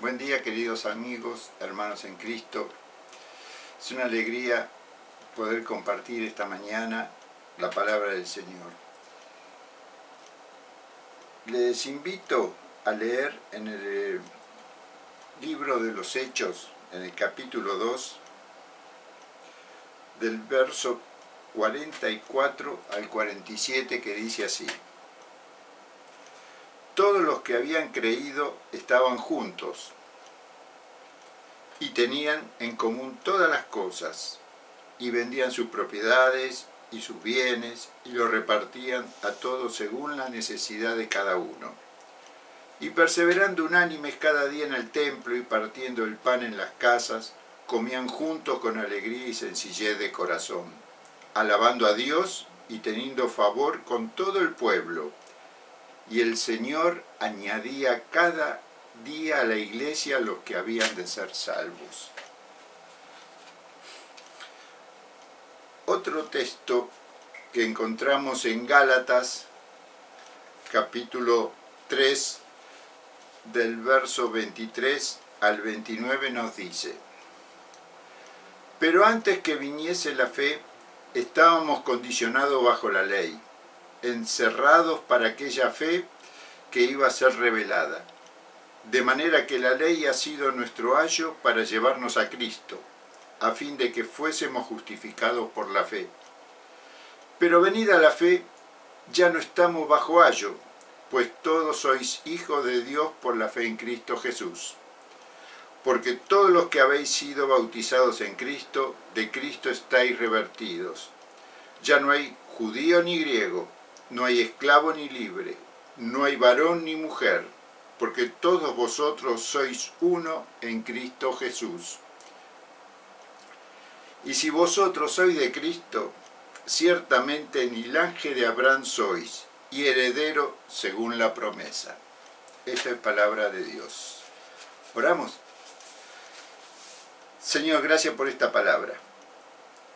Buen día, queridos amigos, hermanos en Cristo. Es una alegría poder compartir esta mañana la palabra del Señor. Les invito a leer en el libro de los Hechos, en el capítulo 2, del verso 44 al 47, que dice así: Todos los que habían creído estaban juntos y tenían en común todas las cosas, y vendían sus propiedades y sus bienes, y los repartían a todos según la necesidad de cada uno. Y perseverando unánimes cada día en el templo y partiendo el pan en las casas, comían juntos con alegría y sencillez de corazón, alabando a Dios y teniendo favor con todo el pueblo. Y el Señor añadía cada día a la iglesia los que habían de ser salvos. Otro texto que encontramos en Gálatas, capítulo 3, del verso 23 al 29 nos dice: Pero antes que viniese la fe, estábamos condicionados bajo la ley, encerrados para aquella fe que iba a ser revelada. De manera que la ley ha sido nuestro ayo para llevarnos a Cristo, a fin de que fuésemos justificados por la fe. Pero venida la fe, ya no estamos bajo ayo, pues todos sois hijos de Dios por la fe en Cristo Jesús. Porque todos los que habéis sido bautizados en Cristo, de Cristo estáis revertidos. Ya no hay judío ni griego, no hay esclavo ni libre, no hay varón ni mujer, porque todos vosotros sois uno en Cristo Jesús. Y si vosotros sois de Cristo, ciertamente ni linaje de Abraham sois, y heredero según la promesa. Esta es palabra de Dios. Oramos. Señor, gracias por esta palabra.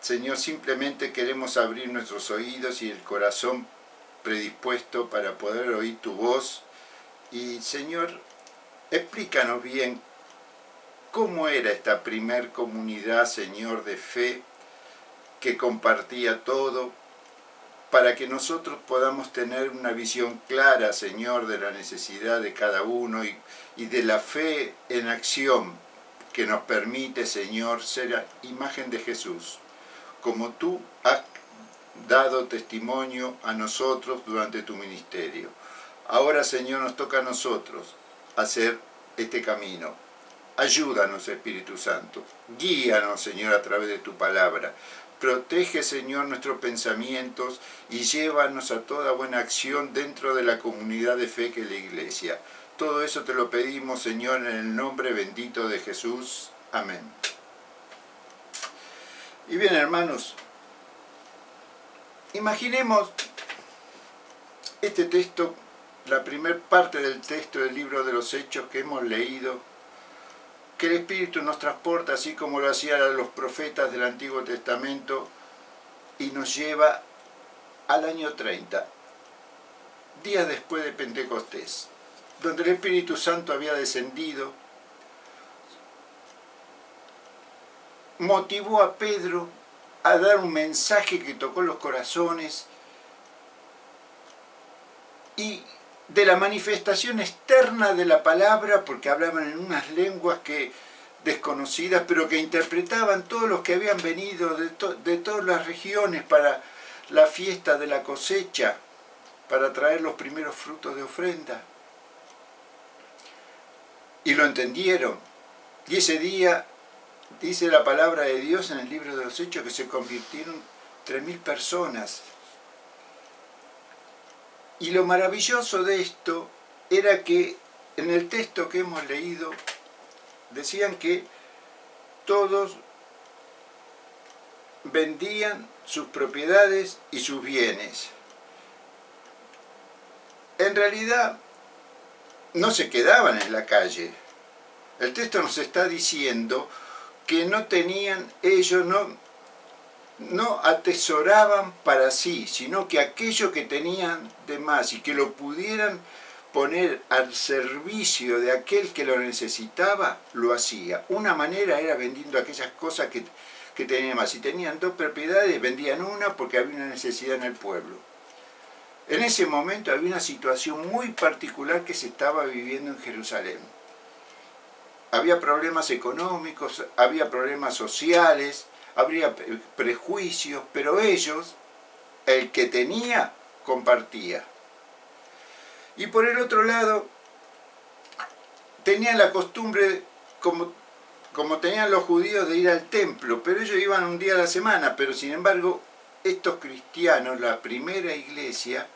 Señor, simplemente queremos abrir nuestros oídos y el corazón predispuesto para poder oír tu voz. Y Señor, explícanos bien cómo era esta primer comunidad, Señor, de fe que compartía todo, para que nosotros podamos tener una visión clara, Señor, de la necesidad de cada uno y de la fe en acción que nos permite, Señor, ser imagen de Jesús, como tú has dado testimonio a nosotros durante tu ministerio. Ahora, Señor, nos toca a nosotros hacer este camino. Ayúdanos, Espíritu Santo. Guíanos, Señor, a través de tu palabra. Protege, Señor, nuestros pensamientos y llévanos a toda buena acción dentro de la comunidad de fe que es la Iglesia. Todo eso te lo pedimos, Señor, en el nombre bendito de Jesús. Amén. Y bien, hermanos, imaginemos este texto, la primera parte del texto del libro de los Hechos que hemos leído, que el Espíritu nos transporta, así como lo hacían los profetas del Antiguo Testamento, y nos lleva al año 30, días después de Pentecostés, donde el Espíritu Santo había descendido, motivó a Pedro a dar un mensaje que tocó los corazones, y de la manifestación externa de la palabra, porque hablaban en unas lenguas desconocidas, pero que interpretaban todos los que habían venido de todas las regiones para la fiesta de la cosecha, para traer los primeros frutos de ofrenda. Y lo entendieron. Y ese día, dice la palabra de Dios en el libro de los Hechos, que se convirtieron 3.000 personas. Y lo maravilloso de esto era que en el texto que hemos leído decían que todos vendían sus propiedades y sus bienes. En realidad no se quedaban en la calle. El texto nos está diciendo que no tenían, ellos no atesoraban para sí, sino que aquello que tenían de más y que lo pudieran poner al servicio de aquel que lo necesitaba, lo hacía. Una manera era vendiendo aquellas cosas que tenían más. Si tenían 2 propiedades, vendían una porque había una necesidad en el pueblo. En ese momento había una situación muy particular que se estaba viviendo en Jerusalén. Había problemas económicos, había problemas sociales, habría prejuicios, pero ellos, el que tenía, compartía. Y por el otro lado, tenían la costumbre, como tenían los judíos, de ir al templo, pero ellos iban un día a la semana, pero sin embargo, estos cristianos, la primera iglesia,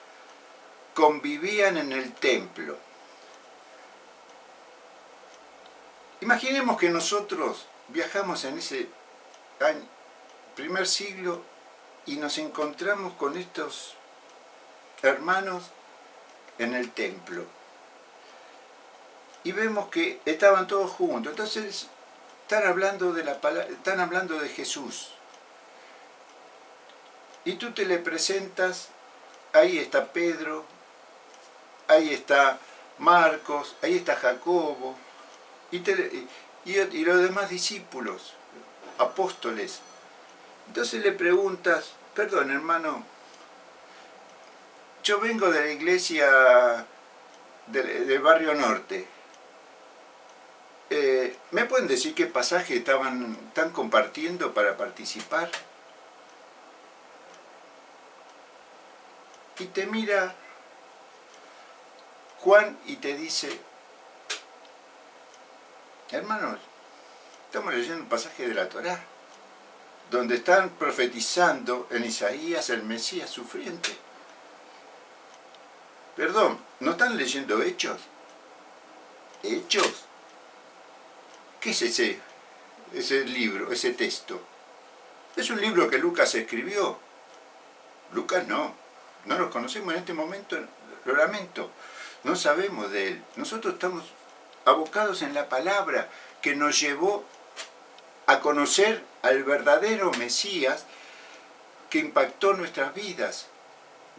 convivían en el templo. Imaginemos que nosotros viajamos en ese primer siglo y nos encontramos con estos hermanos en el templo. Y vemos que estaban todos juntos. Entonces están hablando de Jesús. Y tú te le presentas, ahí está Pedro, ahí está Marcos, ahí está Jacobo, y los demás discípulos, apóstoles. Entonces le preguntas, perdón hermano, yo vengo de la iglesia del barrio norte. ¿Me pueden decir qué pasaje están compartiendo para participar? Y te mira Juan y te dice, hermanos, estamos leyendo un pasaje de la Torá, donde están profetizando en Isaías el Mesías sufriente. Perdón, ¿no están leyendo Hechos? ¿Hechos? ¿Qué es ese libro, ese texto? Es un libro que Lucas escribió. Lucas no lo conocemos en este momento, lo lamento. No sabemos de él. Nosotros estamos abocados en la palabra que nos llevó a conocer al verdadero Mesías que impactó nuestras vidas.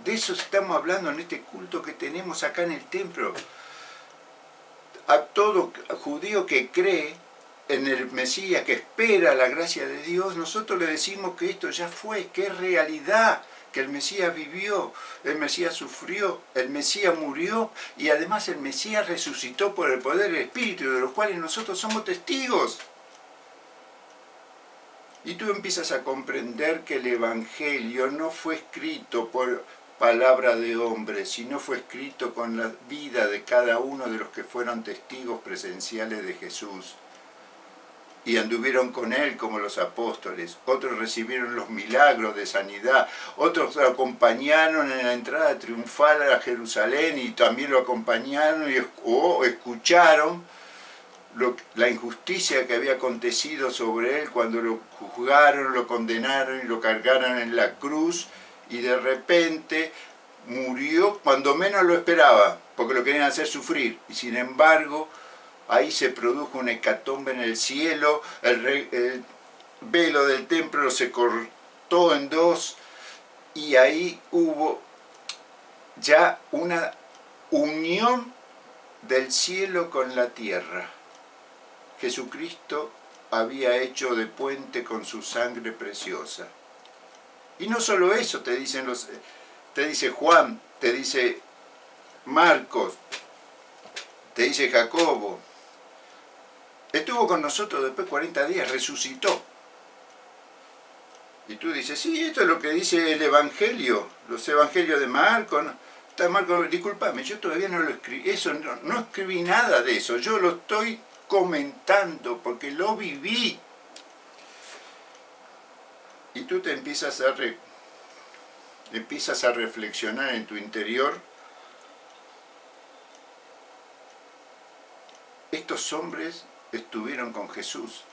De eso estamos hablando en este culto que tenemos acá en el templo. A todo judío que cree en el Mesías, que espera la gracia de Dios, nosotros le decimos que esto ya fue, que es realidad, que el Mesías vivió, el Mesías sufrió, el Mesías murió y además el Mesías resucitó por el poder del Espíritu, de los cuales nosotros somos testigos. Y tú empiezas a comprender que el Evangelio no fue escrito por palabra de hombre, sino fue escrito con la vida de cada uno de los que fueron testigos presenciales de Jesús. Y anduvieron con él como los apóstoles, otros recibieron los milagros de sanidad, otros lo acompañaron en la entrada triunfal a Jerusalén y también lo acompañaron o escucharon la injusticia que había acontecido sobre él cuando lo juzgaron, lo condenaron y lo cargaron en la cruz, y de repente murió cuando menos lo esperaba, porque lo querían hacer sufrir, y sin embargo ahí se produjo una hecatombe en el cielo, el velo del templo se cortó en dos, y ahí hubo ya una unión del cielo con la tierra. Jesucristo había hecho de puente con su sangre preciosa. Y no solo eso, te dice Juan, te dice Marcos, te dice Jacobo. Estuvo con nosotros después de 40 días, resucitó. Y tú dices, sí, esto es lo que dice el Evangelio, los Evangelios de Marcos. Marcos, discúlpame, yo todavía no lo escribí, no escribí nada de eso, yo lo estoy comentando porque lo viví. Y tú te empiezas a reflexionar en tu interior. Estos hombres estuvieron con Jesús.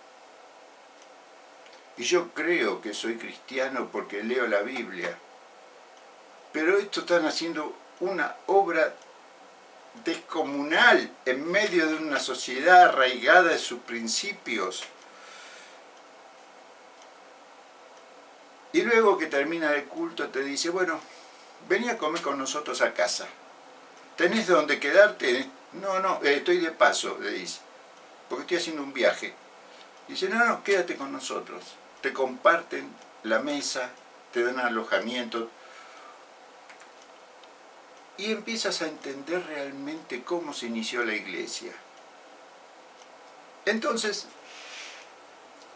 Y yo creo que soy cristiano porque leo la Biblia. Pero estos están haciendo una obra descomunal en medio de una sociedad arraigada en sus principios. Y luego que termina el culto te dice, bueno, vení a comer con nosotros a casa. ¿tenés dónde quedarte? No, estoy de paso, le dice, porque estoy haciendo un viaje. Dice, no, quédate con nosotros. Te comparten la mesa, te dan alojamiento. Y empiezas a entender realmente cómo se inició la iglesia. Entonces,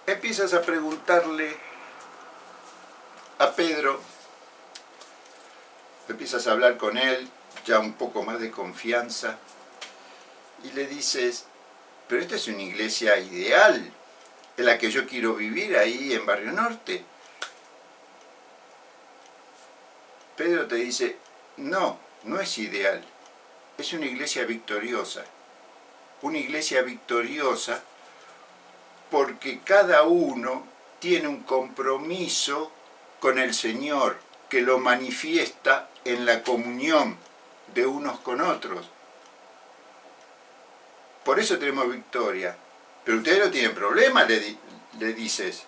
empiezas a preguntarle a Pedro, empiezas a hablar con él, ya un poco más de confianza, y le dices, pero esta es una iglesia ideal, en la que yo quiero vivir ahí en Barrio Norte. Pedro te dice, no es ideal, es una iglesia victoriosa. Una iglesia victoriosa porque cada uno tiene un compromiso con el Señor que lo manifiesta en la comunión de unos con otros. Por eso tenemos victoria. Pero ustedes no tienen problema, le dices.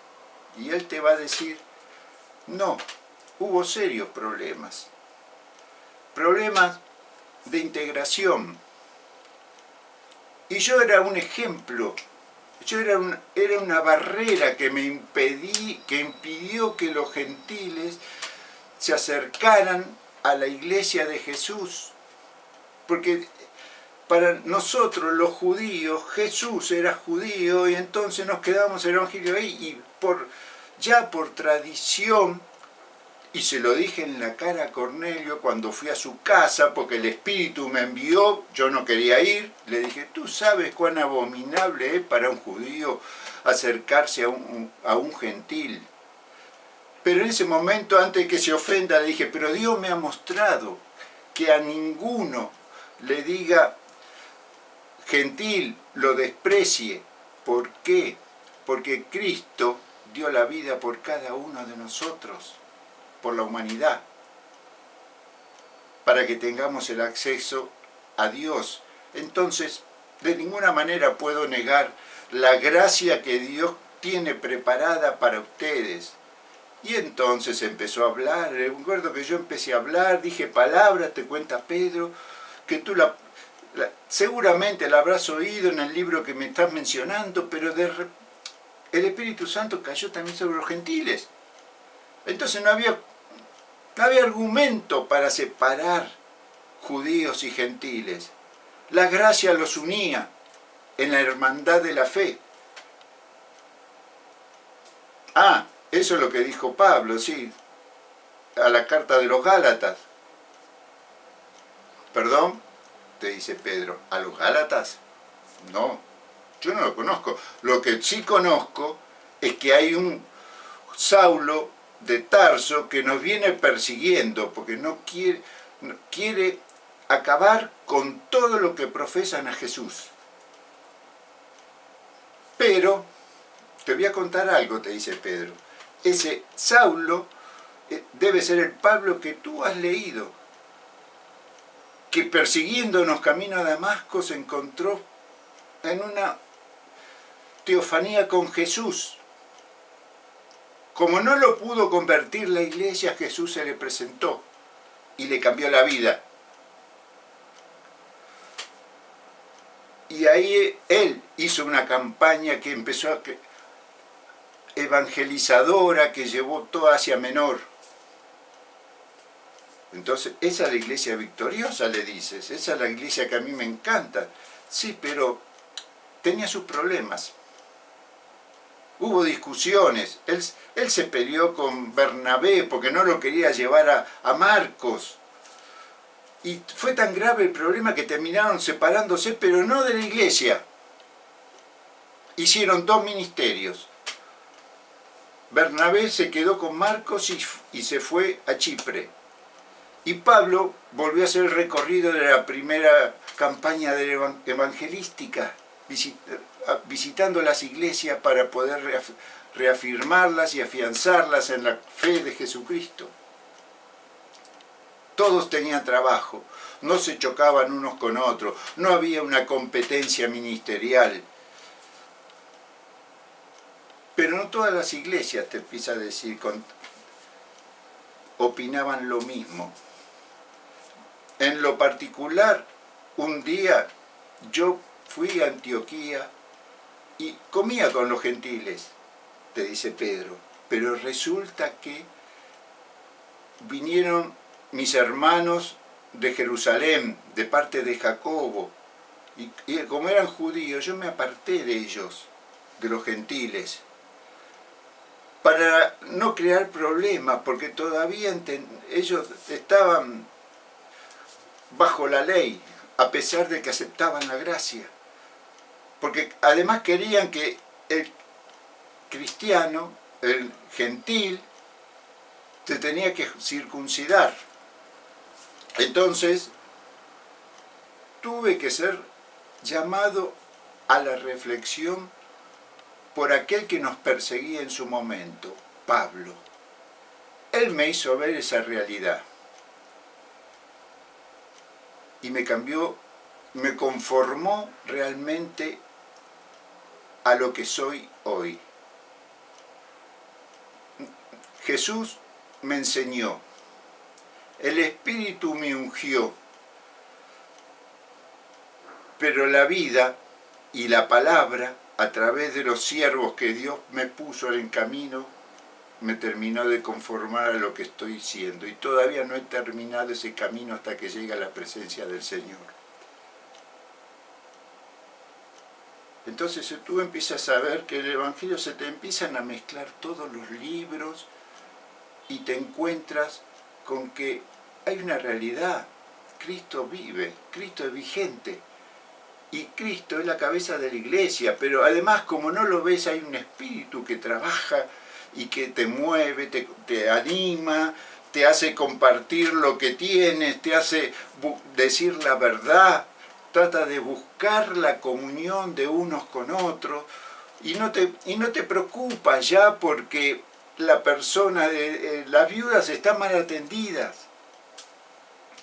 Y él te va a decir, no, hubo serios problemas. Problemas de integración. Y yo era un ejemplo. Yo era una barrera que me impidió que los gentiles se acercaran a la iglesia de Jesús. Porque para nosotros los judíos, Jesús era judío y entonces nos quedamos en el evangelio ahí y ya por tradición, y se lo dije en la cara a Cornelio cuando fui a su casa, porque el Espíritu me envió, yo no quería ir, le dije, tú sabes cuán abominable es para un judío acercarse a un gentil. Pero en ese momento, antes de que se ofenda, le dije, pero Dios me ha mostrado que a ninguno le diga gentil, lo desprecie. ¿Por qué? Porque Cristo dio la vida por cada uno de nosotros, por la humanidad, para que tengamos el acceso a Dios. Entonces, de ninguna manera puedo negar la gracia que Dios tiene preparada para ustedes. Y entonces empezó a hablar. Recuerdo que yo empecé a hablar, dije palabras, te cuenta Pedro, que tú seguramente la habrás oído en el libro que me estás mencionando, pero el Espíritu Santo cayó también sobre los gentiles. Entonces no había argumento para separar judíos y gentiles. La gracia los unía en la hermandad de la fe. Eso es lo que dijo Pablo, sí, a la carta de los Gálatas. ¿Perdón? Te dice Pedro, ¿a los Gálatas? No, yo no lo conozco. Lo que sí conozco es que hay un Saulo de Tarso que nos viene persiguiendo porque quiere acabar con todo lo que profesan a Jesús. Pero, te voy a contar algo, te dice Pedro. Ese Saulo debe ser el Pablo que tú has leído, que persiguiéndonos camino a Damasco se encontró en una teofanía con Jesús. Como no lo pudo convertir la iglesia, Jesús se le presentó y le cambió la vida. Y ahí él hizo una campaña que empezó evangelizadora, que llevó toda Asia Menor. Entonces, esa es la iglesia victoriosa, le dices, esa es la iglesia que a mí me encanta. Sí, pero tenía sus problemas. Hubo discusiones, él se peleó con Bernabé porque no lo quería llevar a Marcos. Y fue tan grave el problema que terminaron separándose, pero no de la iglesia. Hicieron dos ministerios. Bernabé se quedó con Marcos y se fue a Chipre. Y Pablo volvió a hacer el recorrido de la primera campaña evangelística, visitando las iglesias para poder reafirmarlas y afianzarlas en la fe de Jesucristo. Todos tenían trabajo, no se chocaban unos con otros, no había una competencia ministerial. Pero no todas las iglesias, te empieza a decir, opinaban lo mismo. En lo particular, un día yo fui a Antioquía y comía con los gentiles, te dice Pedro, pero resulta que vinieron mis hermanos de Jerusalén, de parte de Jacobo, y como eran judíos, yo me aparté de ellos, de los gentiles, para no crear problemas, porque todavía ellos estaban bajo la ley, a pesar de que aceptaban la gracia. Porque además querían que el cristiano, el gentil, se tenía que circuncidar. Entonces, tuve que ser llamado a la reflexión por aquel que nos perseguía en su momento, Pablo. Él me hizo ver esa realidad y me cambió, me conformó realmente a lo que soy hoy. Jesús me enseñó, el Espíritu me ungió, pero la vida y la palabra, a través de los siervos que Dios me puso en camino, me terminó de conformar a lo que estoy siendo. Y todavía no he terminado ese camino hasta que llegue a la presencia del Señor. Entonces tú empiezas a ver que el Evangelio se te empiezan a mezclar todos los libros y te encuentras con que hay una realidad. Cristo vive, Cristo es vigente. Y Cristo es la cabeza de la iglesia, pero además como no lo ves hay un espíritu que trabaja y que te mueve, te anima, te hace compartir lo que tienes, te hace decir la verdad, trata de buscar la comunión de unos con otros y no te preocupas ya porque la persona, las viudas están mal atendidas.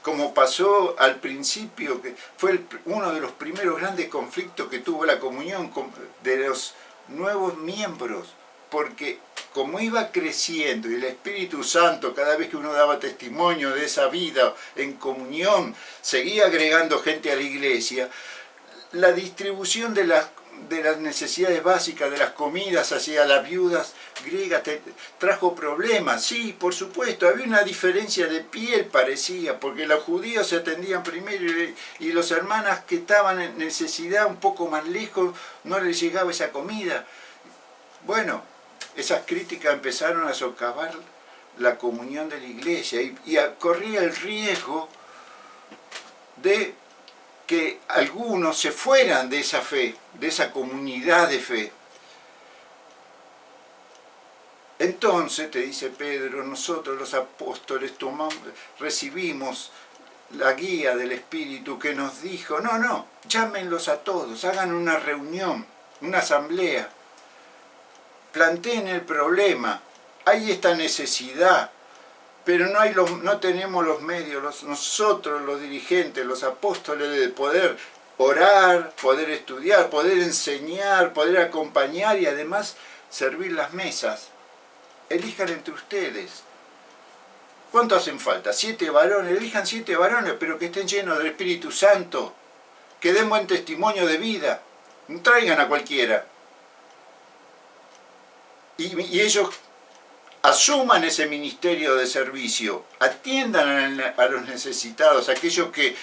Como pasó al principio, que fue uno de los primeros grandes conflictos que tuvo la comunión de los nuevos miembros, porque como iba creciendo y el Espíritu Santo, cada vez que uno daba testimonio de esa vida en comunión, seguía agregando gente a la iglesia, la distribución de las necesidades básicas, de las comidas hacia las viudas griegas trajo problemas. Sí, por supuesto, había una diferencia de piel parecía, porque los judíos se atendían primero y los hermanas que estaban en necesidad un poco más lejos no les llegaba esa comida. Bueno, esas críticas empezaron a socavar la comunión de la iglesia y corría el riesgo de que algunos se fueran de esa fe, de esa comunidad de fe. Entonces, te dice Pedro, nosotros los apóstoles recibimos la guía del Espíritu que nos dijo, no, llámenlos a todos, hagan una reunión, una asamblea, planteen el problema, hay esta necesidad, pero no tenemos los medios, nosotros los dirigentes, los apóstoles, de poder orar, poder estudiar, poder enseñar, poder acompañar y además servir las mesas. Elijan entre ustedes. ¿Cuánto hacen falta? 7 varones, elijan 7 varones, pero que estén llenos del Espíritu Santo, que den buen testimonio de vida, no traigan a cualquiera. Y ellos asuman ese ministerio de servicio, atiendan a los necesitados, aquellos que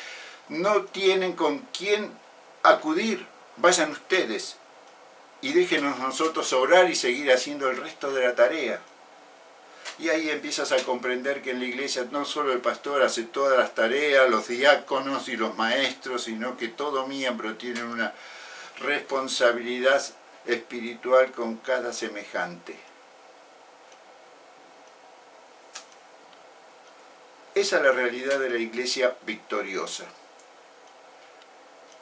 no tienen con quién acudir, vayan ustedes y déjenos nosotros orar y seguir haciendo el resto de la tarea. Y ahí empiezas a comprender que en la iglesia no solo el pastor hace todas las tareas, los diáconos y los maestros, sino que todo miembro tiene una responsabilidad espiritual con cada semejante. Esa es la realidad de la iglesia victoriosa.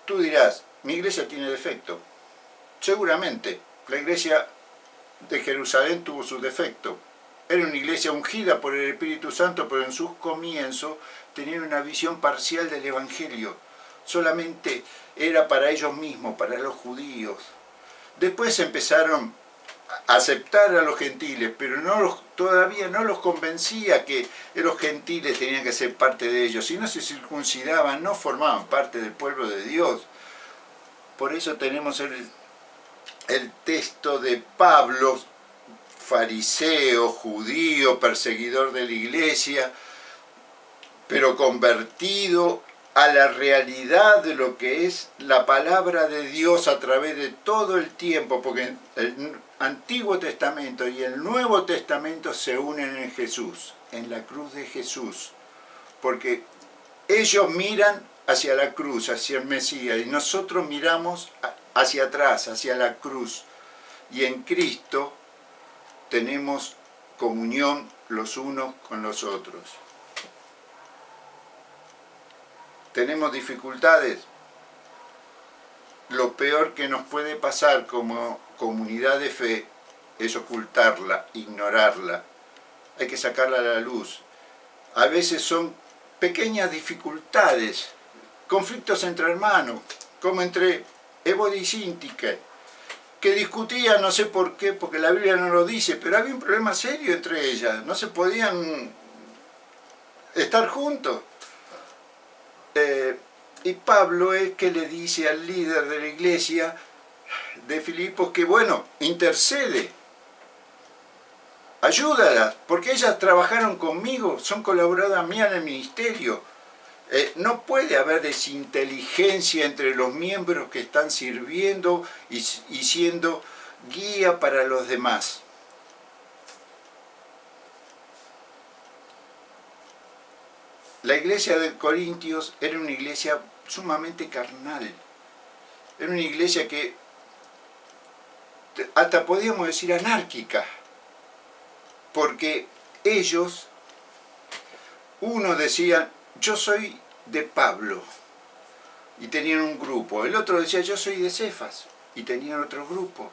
Tú dirás, mi iglesia tiene defecto. Seguramente, la iglesia de Jerusalén tuvo su defecto. Era una iglesia ungida por el Espíritu Santo, pero en sus comienzos tenían una visión parcial del Evangelio. Solamente era para ellos mismos, para los judíos. Después empezaron a aceptar a los gentiles, pero no los todavía no los convencía que los gentiles tenían que ser parte de ellos. Si no se circuncidaban, no formaban parte del pueblo de Dios. Por eso tenemos el texto de Pablo, fariseo, judío, perseguidor de la iglesia, pero convertido a la realidad de lo que es la palabra de Dios a través de todo el tiempo, porque el Antiguo Testamento y el Nuevo Testamento se unen en Jesús, en la cruz de Jesús, porque ellos miran hacia la cruz, hacia el Mesías, y nosotros miramos hacia atrás, hacia la cruz, y en Cristo tenemos comunión los unos con los otros. ¿Tenemos dificultades? Lo peor que nos puede pasar como comunidad de fe es ocultarla, ignorarla. Hay que sacarla a la luz. A veces son pequeñas dificultades, conflictos entre hermanos, como entre Ébode y Síntique, que discutían, no sé por qué, porque la Biblia no lo dice, pero había un problema serio entre ellas, no se podían estar juntos. Y Pablo es que le dice al líder de la iglesia de Filipos que, bueno, intercede, ayúdalas, porque ellas trabajaron conmigo, son colaboradoras mías en el ministerio. No puede haber desinteligencia entre los miembros que están sirviendo y siendo guía para los demás. La iglesia de Corintios era una iglesia sumamente carnal. Era una iglesia que hasta podíamos decir anárquica, porque ellos, uno decía, yo soy de Pablo, y tenían un grupo. El otro decía, yo soy de Cefas, y tenían otro grupo.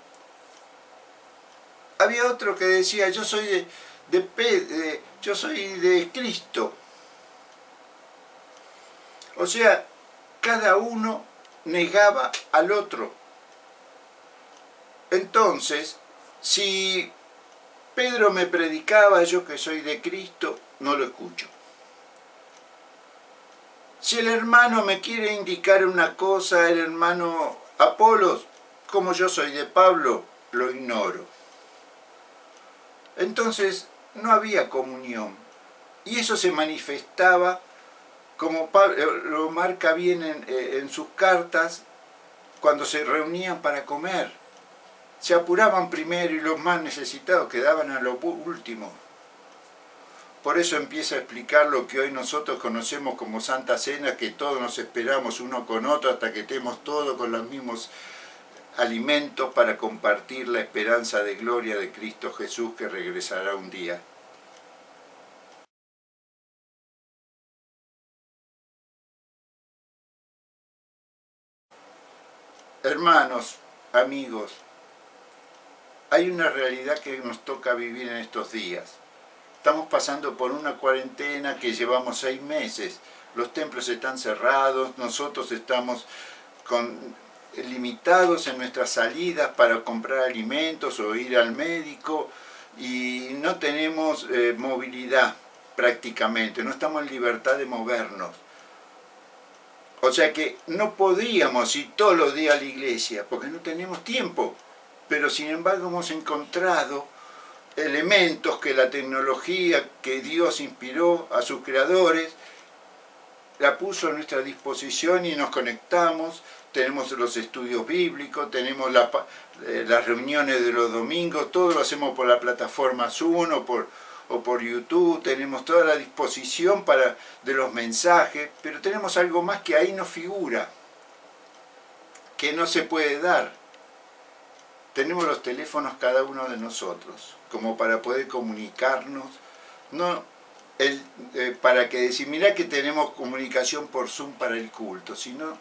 Había otro que decía, yo soy yo soy de Cristo. O sea, cada uno negaba al otro. Entonces, si Pedro me predicaba, yo que soy de Cristo, no lo escucho. Si el hermano me quiere indicar una cosa, el hermano Apolos, como yo soy de Pablo, lo ignoro. Entonces, no había comunión. Y eso se manifestaba, como Pablo lo marca bien en sus cartas, cuando se reunían para comer. Se apuraban primero y los más necesitados quedaban a lo último. Por eso empieza a explicar lo que hoy nosotros conocemos como Santa Cena, que todos nos esperamos uno con otro hasta que estemos todos con los mismos alimentos para compartir la esperanza de gloria de Cristo Jesús que regresará un día. Hermanos, amigos, hay una realidad que nos toca vivir en estos días. Estamos pasando por una cuarentena que llevamos 6 meses. Los templos están cerrados, nosotros estamos limitados en nuestras salidas para comprar alimentos o ir al médico y no tenemos movilidad prácticamente, no estamos en libertad de movernos. O sea que no podríamos ir todos los días a la iglesia porque no tenemos tiempo, pero sin embargo hemos encontrado elementos que la tecnología que Dios inspiró a sus creadores la puso a nuestra disposición y nos conectamos. Tenemos los estudios bíblicos, tenemos las reuniones de los domingos, todo lo hacemos por la plataforma Zoom o por YouTube, tenemos toda la disposición de los mensajes, pero tenemos algo más que ahí no figura, que no se puede dar. Tenemos los teléfonos cada uno de nosotros, como para poder comunicarnos, no para que decir, mirá que tenemos comunicación por Zoom para el culto, sino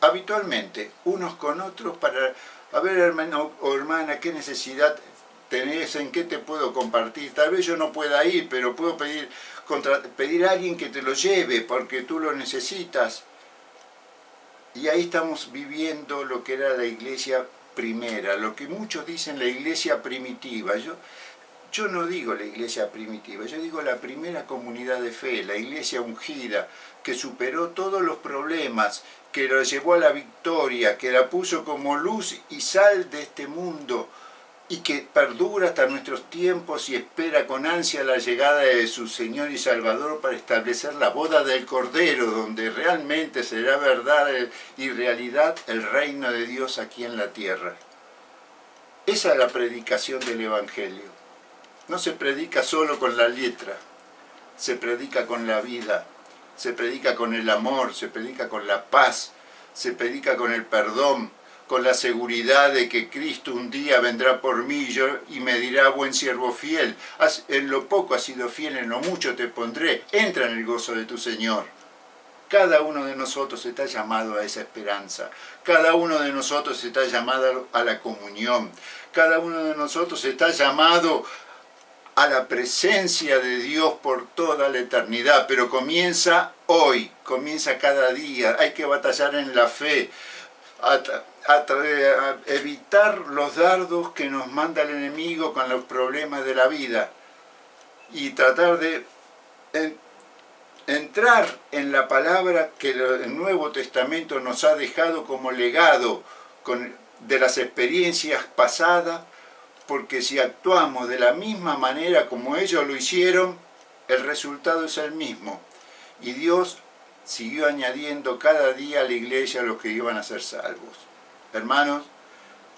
habitualmente, unos con otros para, a ver hermano o hermana, qué necesidad tenés, en qué te puedo compartir. Tal vez yo no pueda ir, pero puedo pedir a alguien que te lo lleve porque tú lo necesitas. Y ahí estamos viviendo lo que era la iglesia primera, lo que muchos dicen la iglesia primitiva. Yo no digo la iglesia primitiva, yo digo la primera comunidad de fe, la iglesia ungida, que superó todos los problemas, que la llevó a la victoria, que la puso como luz y sal de este mundo, y que perdura hasta nuestros tiempos y espera con ansia la llegada de su Señor y Salvador para establecer la boda del Cordero, donde realmente será verdad y realidad el reino de Dios aquí en la tierra. Esa es la predicación del Evangelio. No se predica solo con la letra, se predica con la vida, se predica con el amor, se predica con la paz, se predica con el perdón, con la seguridad de que Cristo un día vendrá por mí y me dirá: buen siervo fiel, en lo poco has sido fiel, en lo mucho te pondré, entra en el gozo de tu Señor. Cada uno de nosotros está llamado a esa esperanza, cada uno de nosotros está llamado a la comunión, cada uno de nosotros está llamado a la presencia de Dios por toda la eternidad, pero comienza hoy, comienza cada día. Hay que batallar en la fe, a evitar los dardos que nos manda el enemigo con los problemas de la vida y tratar de entrar en la palabra que el Nuevo Testamento nos ha dejado como legado de las experiencias pasadas, porque si actuamos de la misma manera como ellos lo hicieron, el resultado es el mismo. Y Dios siguió añadiendo cada día a la iglesia a los que iban a ser salvos. Hermanos,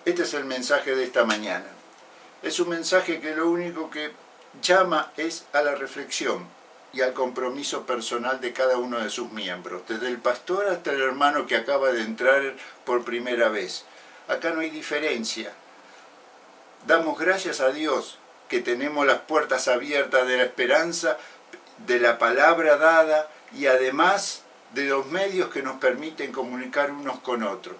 este es el mensaje de esta mañana. Es un mensaje que lo único que llama es a la reflexión y al compromiso personal de cada uno de sus miembros, desde el pastor hasta el hermano que acaba de entrar por primera vez. Acá no hay diferencia. Damos gracias a Dios que tenemos las puertas abiertas de la esperanza, de la palabra dada y además de los medios que nos permiten comunicar unos con otros.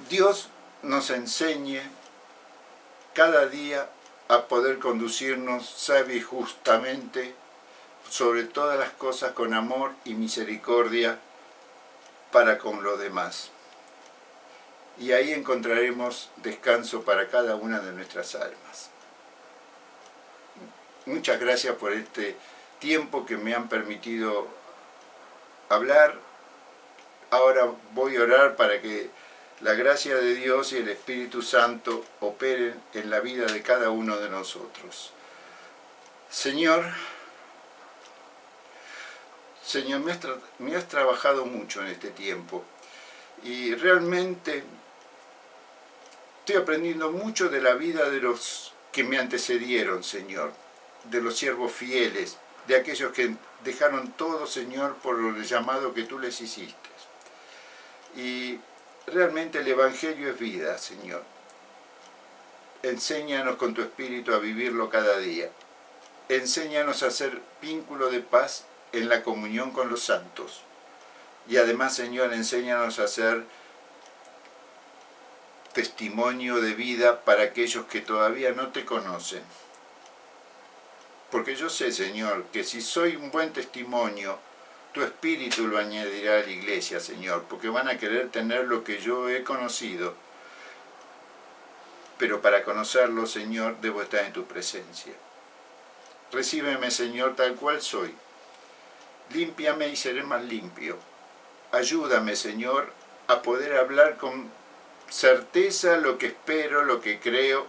Dios nos enseñe cada día a poder conducirnos sabia y justamente sobre todas las cosas con amor y misericordia para con los demás. Y ahí encontraremos descanso para cada una de nuestras almas. Muchas gracias por este tiempo que me han permitido hablar. Ahora voy a orar para que la gracia de Dios y el Espíritu Santo operen en la vida de cada uno de nosotros. Señor, me has trabajado mucho en este tiempo y realmente estoy aprendiendo mucho de la vida de los que me antecedieron, Señor, de los siervos fieles, de aquellos que dejaron todo, Señor, por el llamado que tú les hiciste. Y realmente el Evangelio es vida, Señor. Enséñanos con tu Espíritu a vivirlo cada día. Enséñanos a hacer vínculo de paz en la comunión con los santos. Y además, Señor, enséñanos a hacer testimonio de vida para aquellos que todavía no te conocen. Porque yo sé, Señor, que si soy un buen testimonio, tu Espíritu lo añadirá a la iglesia, Señor, porque van a querer tener lo que yo he conocido. Pero para conocerlo, Señor, debo estar en tu presencia. Recíbeme, Señor, tal cual soy. Límpiame y seré más limpio. Ayúdame, Señor, a poder hablar con certeza lo que espero, lo que creo,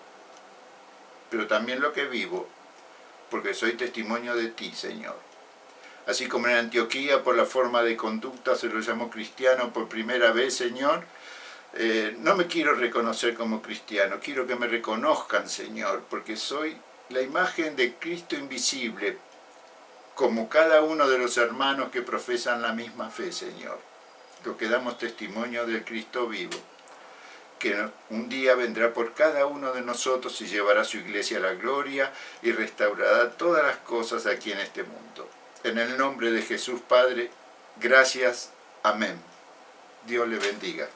pero también lo que vivo, porque soy testimonio de ti, Señor. Así como en Antioquía, por la forma de conducta, se lo llamó cristiano por primera vez, Señor, no me quiero reconocer como cristiano, quiero que me reconozcan, Señor, porque soy la imagen de Cristo invisible, como cada uno de los hermanos que profesan la misma fe, Señor, lo que damos testimonio del Cristo vivo, que un día vendrá por cada uno de nosotros y llevará su iglesia a la gloria y restaurará todas las cosas aquí en este mundo. En el nombre de Jesús, Padre, gracias. Amén. Dios le bendiga.